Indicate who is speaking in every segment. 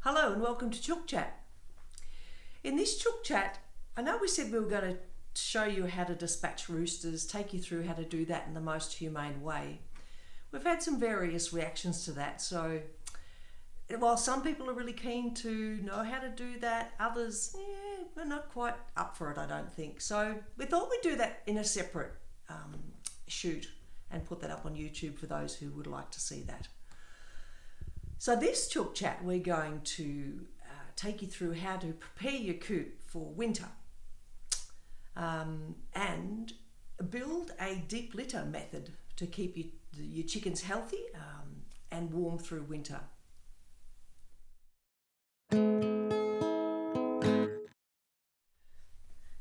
Speaker 1: Hello and welcome to Chook Chat. In this Chook Chat, I know we said we were going to show you how to dispatch roosters, take you through how to do that in the most humane way. We've had some various reactions to that, so while some people are really keen to know how to do that, others are not quite up for it, I don't think. So we thought we'd do that in a separate shoot and put that up on YouTube for those who would like to see that. So this Chook Chat, we're going to take you through how to prepare your coop for winter and build a deep litter method to keep your chickens healthy and warm through winter.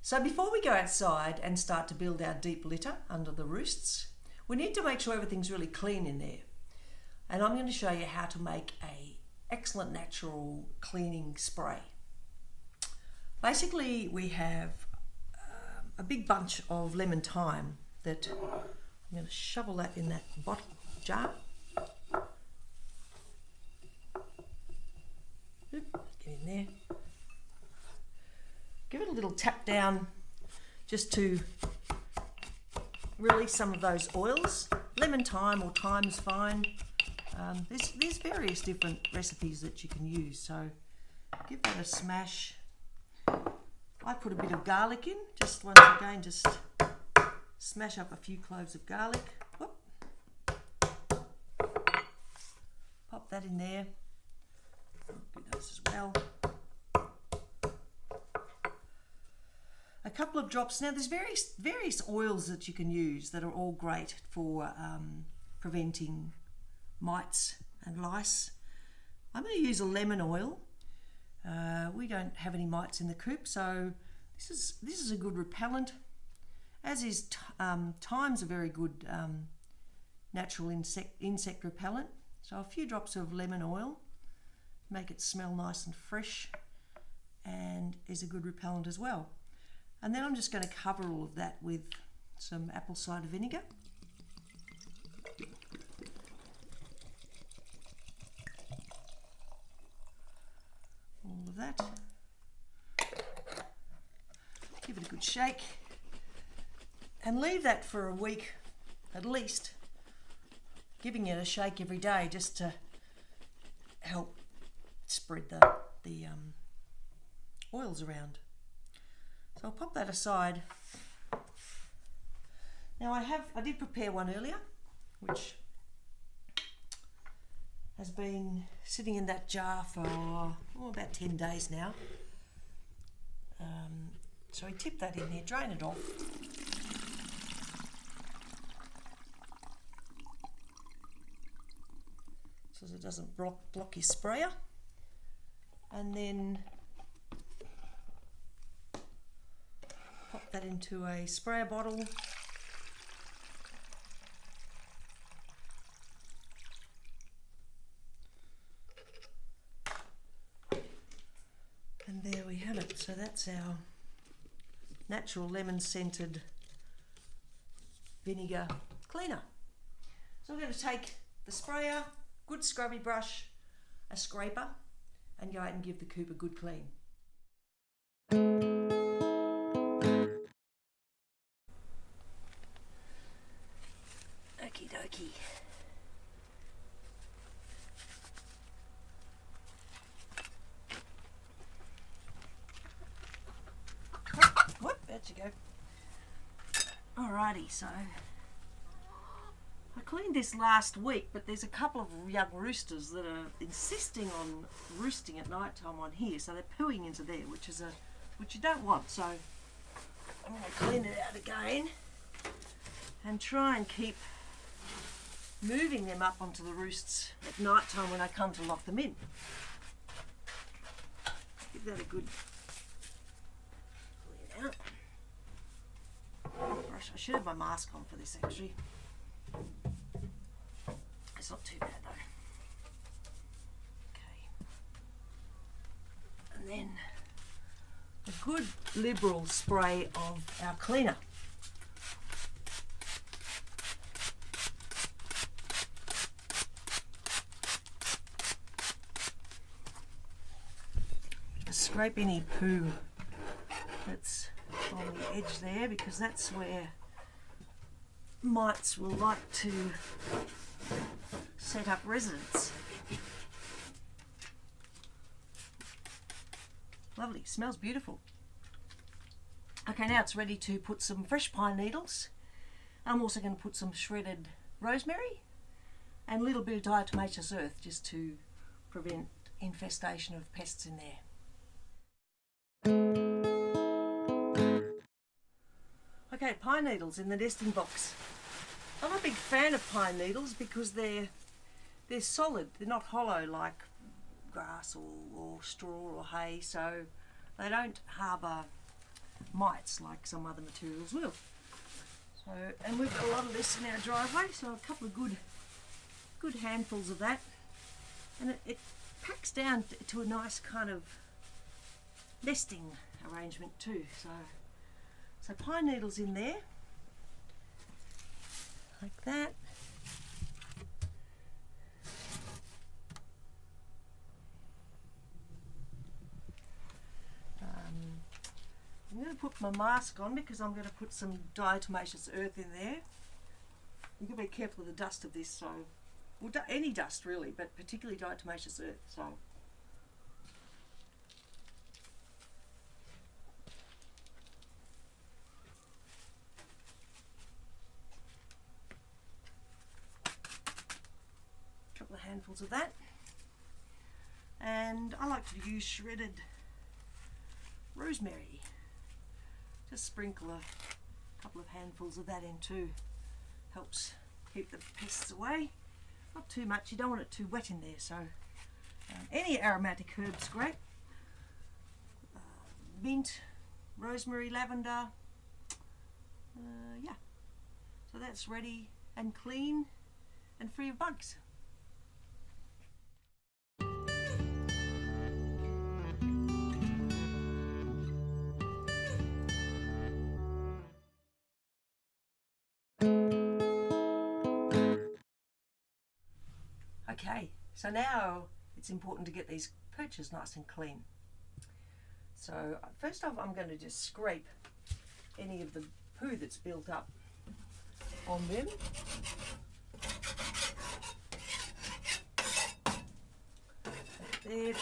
Speaker 1: So before we go outside and start to build our deep litter under the roosts, we need to make sure everything's really clean in there. And I'm going to show you how to make an excellent natural cleaning spray. Basically, we have a big bunch of lemon thyme that I'm going to shovel that in that bottle jar. Get in there. Give it a little tap down just to release some of those oils. Lemon thyme or thyme is fine. There's various different recipes that you can use, so give that a smash. I put a bit of garlic in, just once again, just smash up a few cloves of garlic. Whoop. Pop that in there. Do those as well. A couple of drops. Now there's various oils that you can use that are all great for preventing mites and lice. I'm going to use a lemon oil. We don't have any mites in the coop, so this is a good repellent, as is thyme's a very good natural insect repellent. So a few drops of lemon oil, make it smell nice and fresh, and is a good repellent as well. And then I'm just going to cover all of that with some apple cider vinegar. All of that. Give it a good shake and leave that for a week at least, giving it a shake every day just to help spread the oils around. So I'll pop that aside. Now I did prepare one earlier, which has been sitting in that jar for about 10 days now. So I tip that in there, drain it off. So it doesn't block your sprayer. And then pop that into a sprayer bottle. And there we have it. So that's our natural lemon scented vinegar cleaner. So I'm going to take the sprayer, good scrubby brush, a scraper, and go out and give the coop a good clean. Okie dokie. Whoop, there you go. Alrighty, so I cleaned this last week, but there's a couple of young roosters that are insisting on roosting at night time on here, so they're pooing into there, which you don't want. So I'm going to clean it out again and try and keep moving them up onto the roosts at night time when I come to lock them in. Give that a good clean out. Gosh, I should have my mask on for this actually. It's not too bad though. Okay. And then a good liberal spray of our cleaner. Just scrape any poo that's on the edge there, because that's where mites will like to set up residence. Lovely, smells beautiful. Okay, now it's ready to put some fresh pine needles. I'm also going to put some shredded rosemary and a little bit of diatomaceous earth just to prevent infestation of pests in there. Okay, pine needles in the nesting box. I'm a big fan of pine needles because they're solid. They're not hollow like grass or straw or hay, so they don't harbour mites like some other materials will. So, and we've got a lot of this in our driveway, so a couple of good handfuls of that, and it packs down to a nice kind of nesting arrangement too. So pine needles in there, like that. I'm going to put my mask on because I'm going to put some diatomaceous earth in there. You've got to be careful of the dust of this, so, well, any dust really, but particularly diatomaceous earth. So. Couple of handfuls of that. And I like to use shredded rosemary. Just sprinkle a couple of handfuls of that in too. Helps keep the pests away. Not too much, you don't want it too wet in there, so any aromatic herb's great. Mint, rosemary, lavender, yeah. So that's ready and clean and free of bugs. Okay, so now it's important to get these perches nice and clean. So first off, I'm going to just scrape any of the poo that's built up on them. There.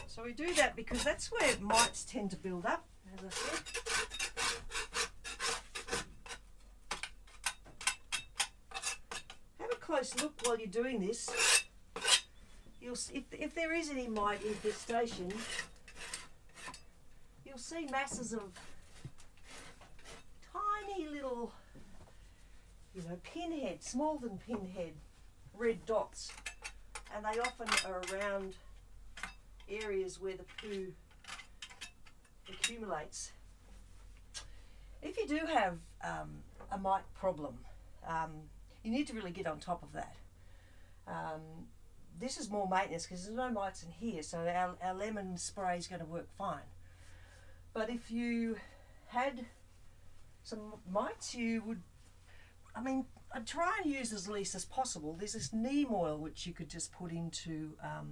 Speaker 1: So we do that because that's where mites tend to build up, as I said. Have a close look while you're doing this. You'll see, if there is any mite infestation, you'll see masses of tiny little, pinhead, smaller than pinhead, red dots, and they often are around areas where the poo accumulates. If you do have a mite problem, you need to really get on top of that. This is more maintenance because there's no mites in here, so our lemon spray is going to work fine. But if you had some mites, you would, I'd try and use as least as possible. There's this neem oil which you could just put into a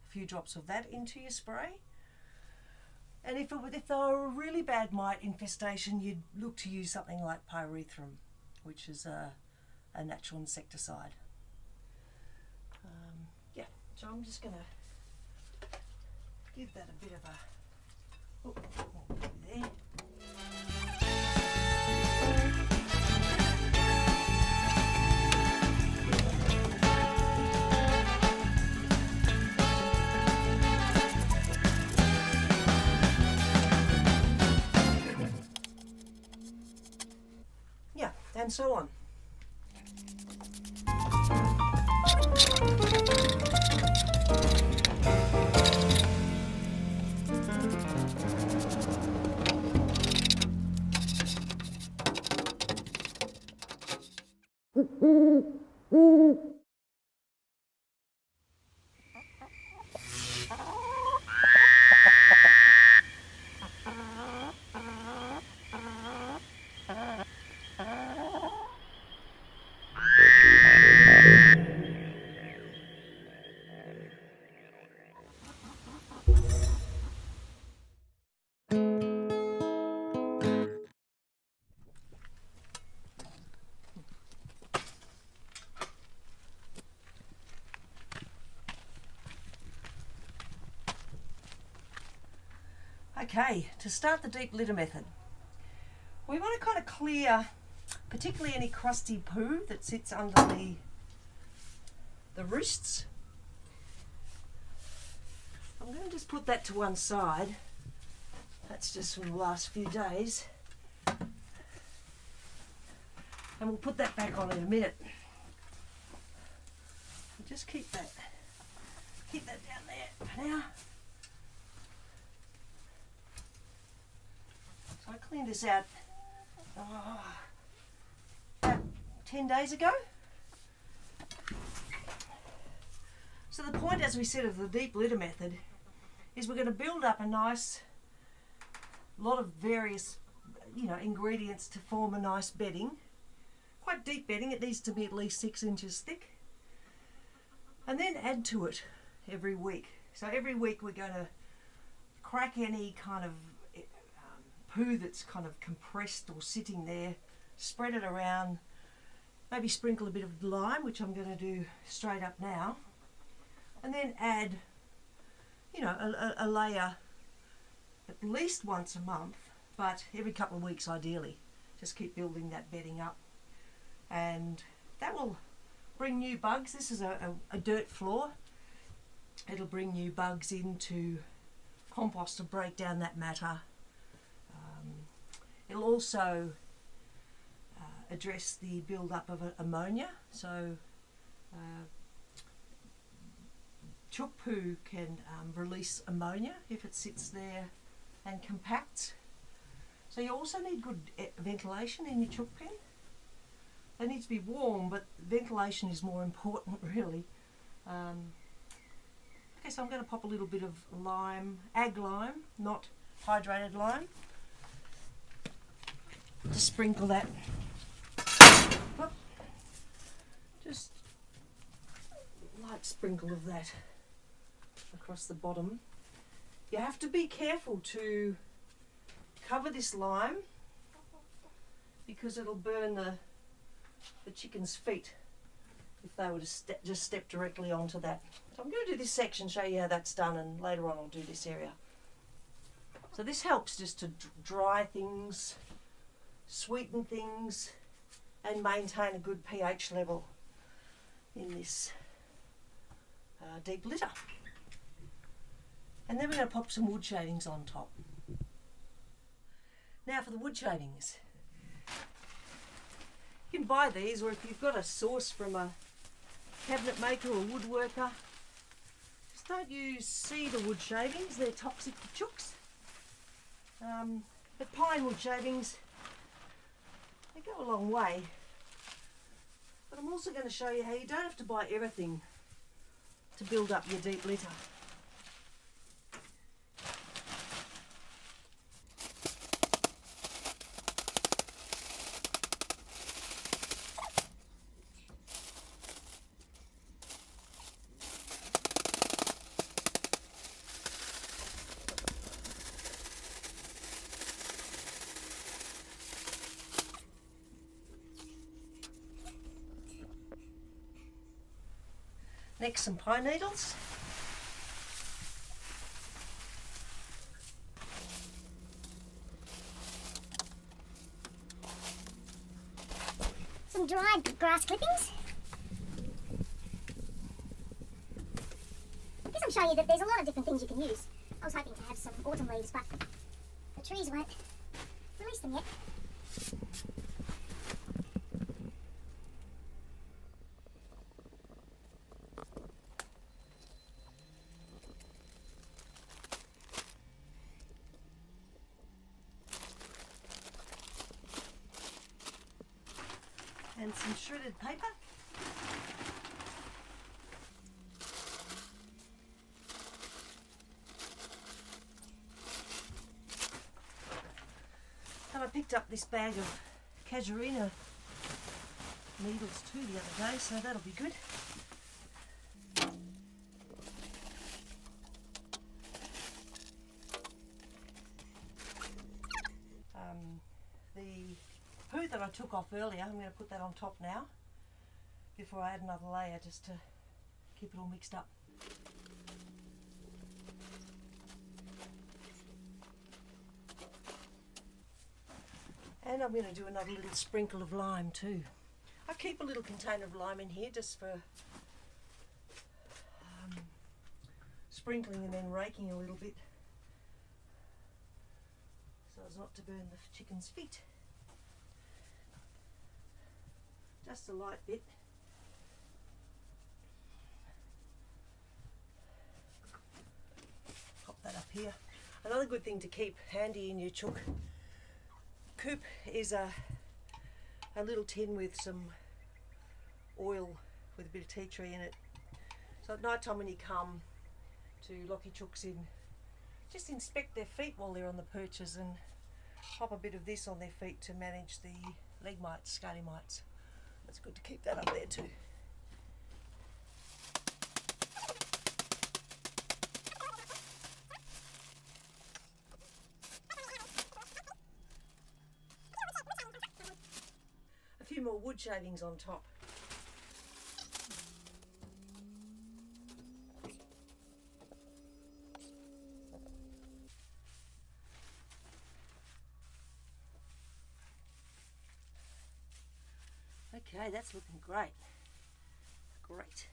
Speaker 1: few drops of that into your spray. And if there were a really bad mite infestation, you'd look to use something like pyrethrum. which is a natural insecticide. Yeah, so I'm just going to give that a bit of a, oh, there. Yeah, and so on. Okay, to start the deep litter method, we want to kind of clear particularly any crusty poo that sits under the roosts. I'm going to just put that to one side. That's just from the last few days. And we'll put that back on in a minute. Just keep that down there for now. So I cleaned this out about 10 days ago. So the point, as we said, of the deep litter method is we're going to build up a nice lot of various, ingredients to form a nice bedding. Quite deep bedding. It needs to be at least 6 inches thick. And then add to it every week. So every week we're going to crack any kind of poo that's kind of compressed or sitting there, spread it around, maybe sprinkle a bit of lime, which I'm going to do straight up now, and then add, a layer at least once a month, but every couple of weeks ideally. Just keep building that bedding up, and that will bring new bugs. This is a dirt floor. It'll bring new bugs into compost to break down that matter. It'll also address the build-up of ammonia. So chook poo can release ammonia if it sits there and compacts. So you also need good ventilation in your chook pen. They need to be warm, but ventilation is more important really. Okay, so I'm going to pop a little bit of lime, ag lime, not hydrated lime. Just sprinkle that. Whoop. Just a light sprinkle of that across the bottom. You have to be careful to cover this lime because it'll burn the chicken's feet if they were to just step directly onto that. So I'm going to do this section, show you how that's done, and later on I'll do this area. So this helps just to dry things, sweeten things, and maintain a good pH level in this deep litter. And then we're going to pop some wood shavings on top. Now for the wood shavings. You can buy these, or if you've got a source from a cabinet maker or woodworker, just don't use cedar wood shavings, they're toxic to chooks. But pine wood shavings, they go a long way. But I'm also going to show you how you don't have to buy everything to build up your deep litter. next some pine needles.
Speaker 2: Some dried grass clippings. I guess I'm showing you that there's a lot of different things you can use. I was hoping to have some autumn leaves, but the trees won't release them yet.
Speaker 1: And some shredded paper. And I picked up this bag of casuarina needles too the other day, so that'll be good. The poo that I took off earlier, I'm going to put that on top now before I add another layer, just to keep it all mixed up. And I'm going to do another little sprinkle of lime too. I keep a little container of lime in here just for sprinkling and then raking a little bit, so as not to burn the chicken's feet. Just a light bit. Pop that up here. Another good thing to keep handy in your chook coop is a little tin with some oil with a bit of tea tree in it. So at night time when you come to lock your chooks in, just inspect their feet while they're on the perches and pop a bit of this on their feet to manage the leg mites, scaly mites. It's good to keep that up there too. A few more wood shavings on top. Okay, that's looking great. Great.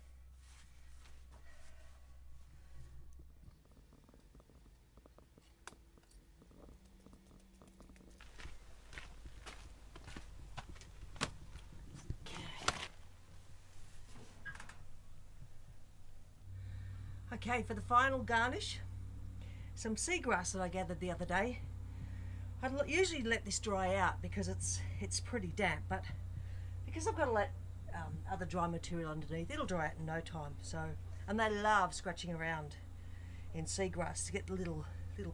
Speaker 1: Okay, for the final garnish, some seagrass that I gathered the other day. I'd usually let this dry out because it's pretty damp, but because I've got to let other dry material underneath, it'll dry out in no time. So, and they love scratching around in seagrass to get the little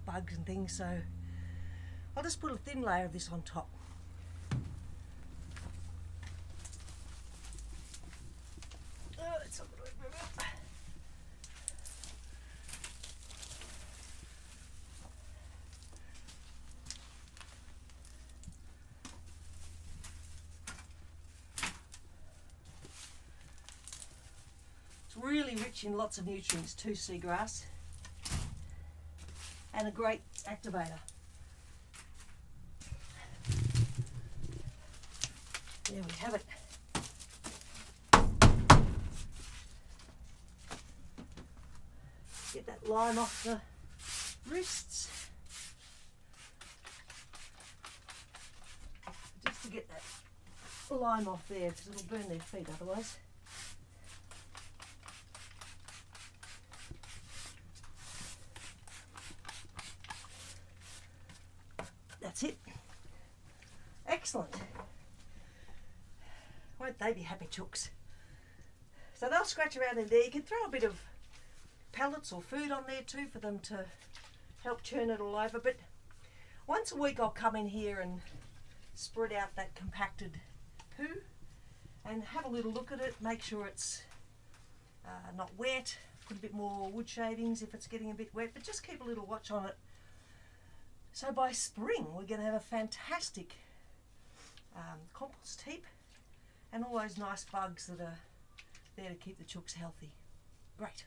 Speaker 1: bugs and things. So I'll just put a thin layer of this on top. Oh, it's a little bit. It's really rich in lots of nutrients too, seagrass, and a great activator. There we have it. Get that lime off the wrists. Just to get that lime off there, because it'll burn their feet otherwise. That's it. Excellent. Won't they be happy chooks? So they'll scratch around in there. You can throw a bit of pellets or food on there too for them to help churn it all over. But once a week I'll come in here and spread out that compacted poo and have a little look at it, make sure it's not wet, put a bit more wood shavings if it's getting a bit wet, but just keep a little watch on it. So by spring we're going to have a fantastic compost heap and all those nice bugs that are there to keep the chooks healthy. Great.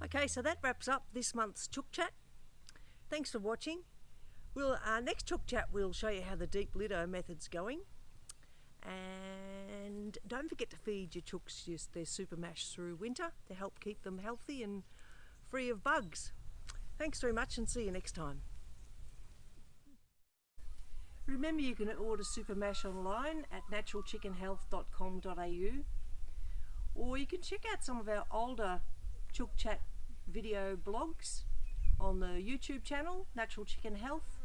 Speaker 1: Okay, so that wraps up this month's Chook Chat. Thanks for watching. Next Chook Chat we'll show you how the deep litter method's going. And don't forget to feed your chooks their super mash through winter to help keep them healthy and free of bugs. Thanks very much and see you next time. Remember you can order super mash online at naturalchickenhealth.com.au, or you can check out some of our older Chook Chat video blogs on the YouTube channel Natural Chicken Health,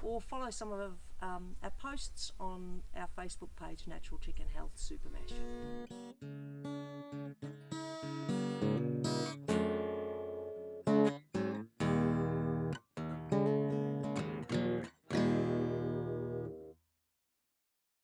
Speaker 1: or follow some of our posts on our Facebook page Natural Chicken Health Super Mash.